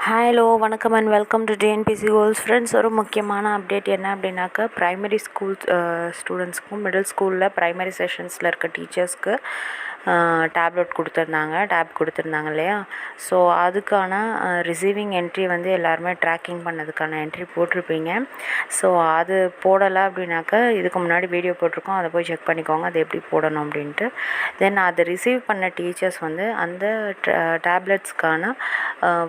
Hello வணக்கம் and welcome to TNPSC goals friends. ஒரு முக்கியமான அப்டேட் என்ன அப்படின்னாக்கா, ப்ரைமரி ஸ்கூல் ஸ்டூடெண்ட்ஸ்க்கும் மிடில் ஸ்கூலில் ப்ரைமரி செஷன்ஸில் இருக்க டீச்சர்ஸ்க்கு டேப் கொடுத்துருந்தாங்க இல்லையா. ஸோ அதுக்கான ரிசீவிங் என்ட்ரி வந்து எல்லாருமே ட்ராக்கிங் பண்ணதுக்கான என்ட்ரி போட்டிருப்பீங்க. ஸோ அது போடலை அப்படின்னாக்கா, இதுக்கு முன்னாடி வீடியோ போட்டிருக்கோம், அதை போய் செக் பண்ணிக்கோங்க அது எப்படி போடணும் அப்படின்ட்டு. தென் அதை ரிசீவ் பண்ண டீச்சர்ஸ் வந்து அந்த டேப்லெட்ஸ்க்கான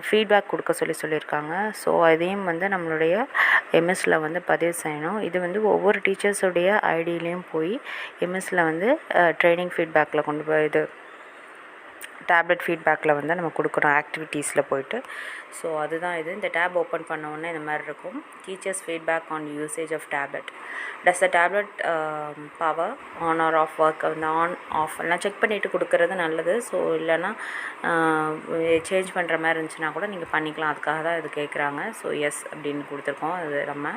ஃபீட்பேக் கொடுக்க சொல்லியிருக்காங்க. ஸோ அதையும் வந்து நம்மளுடைய எம்எஸ்சில் வந்து பதிவு செய்யணும். இது வந்து ஒவ்வொரு டீச்சர்ஸுடைய ஐடியிலையும் போய் எம்எஸ்சில் வந்து ட்ரைனிங் ஃபீட்பேக்கில் கொண்டு போய் இது டேப்லெட் ஃபீட்பேக்கில் வந்து நம்ம கொடுக்குறோம் ஆக்டிவிட்டீஸில் போய்ட்டு. ஸோ அதுதான் இது. இந்த டேப் ஓப்பன் பண்ண உடனே இந்த மாதிரி இருக்கும். Teachers feedback on usage of tablet. Does the tablet power on or off work வந்து ஆன் ஆஃப் எல்லாம் செக் பண்ணிவிட்டு கொடுக்குறது நல்லது. ஸோ இல்லைன்னா சேஞ்ச் பண்ணுற மாதிரி இருந்துச்சுன்னா கூட நீங்கள் பண்ணிக்கலாம். அதுக்காக தான் இது கேட்குறாங்க. ஸோ எஸ் அப்படின்னு கொடுத்துருக்கோம். அது நம்ம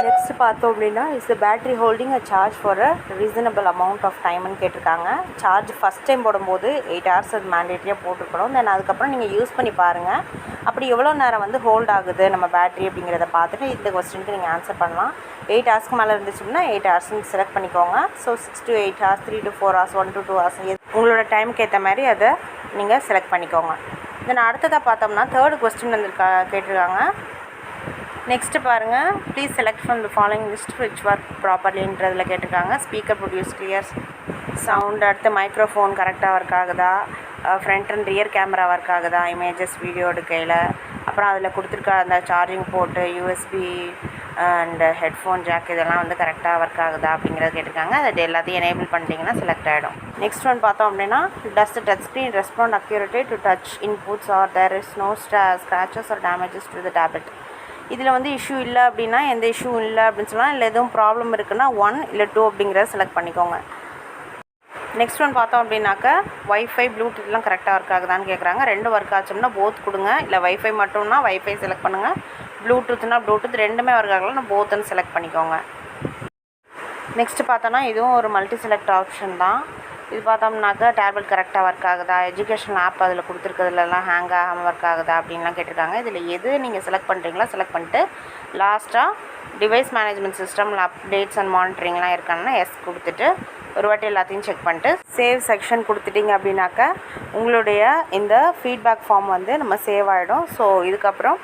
நெக்ஸ்ட் பார்த்தோம் அப்படின்னா, is the battery holding a charge for a reasonable amount of டைம்னு கேட்டிருக்காங்க. சார்ஜ் ஃபஸ்ட் டைம் போடும்போது 8 hours அது மேண்டேட்டரியாக போட்டிருக்கணும். தென் அதுக்கப்புறம் நீங்கள் யூஸ் பண்ணி பாருங்கள், அப்படி எவ்வளோ நேரம் வந்து ஹோல்ட் ஆகுது நம்ம பேட்ரி அப்படிங்கிறத பார்த்துட்டு இந்த கொஸ்டினுக்கு நீங்கள் ஆன்சர் பண்ணலாம். 8 hours மேலே இருந்துச்சுன்னா 8 hours செலக்ட் பண்ணிக்கோங்க. So 6 to 8 hours, 3 to 4 hours, 1 to 2 hours உங்களோட டைமுக்கு ஏற்ற மாதிரி அதை நீங்கள் செலக்ட் பண்ணிக்கோங்க. தென் அடுத்ததாக பார்த்தோம்னா தேர்டு கொஸ்டின் வந்து கேட்டிருக்காங்க. நெக்ஸ்ட்டு பாருங்கள், please select from the following list which work ப்ராப்பர்லின்றதில் கேட்டிருக்காங்க. ஸ்பீக்கர் ப்ரொடியூஸ் கிளியர் சவுண்ட், அடுத்து மைக்ரோஃபோன் கரெக்டாக ஒர்க் ஆகுதா, front and rear camera work ஆகுதா, இமேஜஸ் வீடியோ எடுக்கையில், அப்புறம் அதில் கொடுத்துருக்க அந்த charging port, USB and headphone jack இதெல்லாம் வந்து கரெக்டாக ஒர்க் ஆகுதா அப்படிங்கிறத கேட்டிருக்காங்க. அது எல்லாத்தையும் எனேபிள் பண்ணிட்டீங்கன்னா செலக்ட் ஆகிடும். நெக்ஸ்ட் ஒன் பார்த்தோம் அப்படின்னா, does the touch screen respond accurately to touch inputs or there is no scratches or damages to the tablet. இதில் வந்து இஷ்யூ இல்லை அப்படின்னா எந்த இஷ்யூ இல்லை அப்படின்னு சொல்லலாம். இல்லை எதுவும் ப்ராப்ளம் இருக்குன்னா 1 இல்லை 2 அப்படிங்கிறத செலக்ட் பண்ணிக்கோங்க. நெக்ஸ்ட் ஒன் பார்த்தோம் அப்படின்னாக்கா, வைஃபை ப்ளூடூத்லாம் கரெக்டாக ஒர்க் ஆகுதான்னு கேட்குறாங்க. 2 ஒர்க் ஆச்சோம்னா போத் கொடுங்க. இல்லை வைஃபை மட்டும்னா வைஃபை செலக்ட் பண்ணுங்கள். ப்ளூடூத்னா ப்ளூடூத், ரெண்டுமே ஒர்க் ஆகலாம், நான் போத்துன்னு செலக்ட் பண்ணிக்கோங்க. நெக்ஸ்ட்டு பார்த்தோன்னா இதுவும் ஒரு மல்டி செலக்ட் ஆப்ஷன் தான். இது பார்த்தோம்னாக்கா டேப்லெட் கரெக்டாக ஒர்க் ஆகுதா, எஜுகேஷன் ஆப் அதில் கொடுத்துருக்கிறதுலலாம் ஹேங் ஆகாமல் ஒர்க் ஆகுதா அப்படின்லாம் கேட்டிருக்காங்க. இதில் எது நீங்கள் செலக்ட் பண்ணுறீங்களோ செலக்ட் பண்ணிட்டு லாஸ்ட்டாக டிவைஸ் மேனேஜ்மெண்ட் சிஸ்டமில் அப்டேட்ஸ் அண்ட் மானிட்டரிங்லாம் இருக்காங்கன்னா எஸ் கொடுத்துட்டு ஒரு வாட்டி எல்லாத்தையும் செக் பண்ணிட்டு சேவ் செக்ஷன் கொடுத்துட்டிங்க அப்படின்னாக்கா உங்களுடைய இந்த ஃபீட்பேக் ஃபார்ம் வந்து நம்ம சேவ் ஆகிடும். ஸோ இதுக்கப்புறம்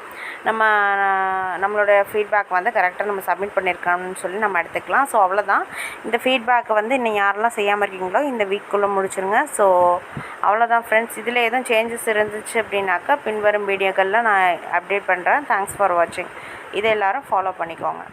நம்மளோட ஃபீட்பேக் வந்து கரெக்டாக நம்ம சப்மிட் பண்ணியிருக்கோம்னு சொல்லி நம்ம எடுத்துக்கலாம். ஸோ அவ்வளோதான். இந்த ஃபீட்பேக்கை வந்து இன்னும் யாரெல்லாம் செய்யாமல் இருக்கீங்களோ இந்த வீக்குள்ளே முடிச்சுருங்க. ஸோ அவ்வளோதான் ஃப்ரெண்ட்ஸ். இதில் எதுவும் சேஞ்சஸ் இருந்துச்சு அப்படின்னாக்கா பின்வரும் வீடியோக்களில் நான் அப்டேட் பண்ணுறேன். தேங்க்ஸ் ஃபார் வாட்சிங். இதை எல்லோரும் ஃபாலோ பண்ணிக்கோங்க.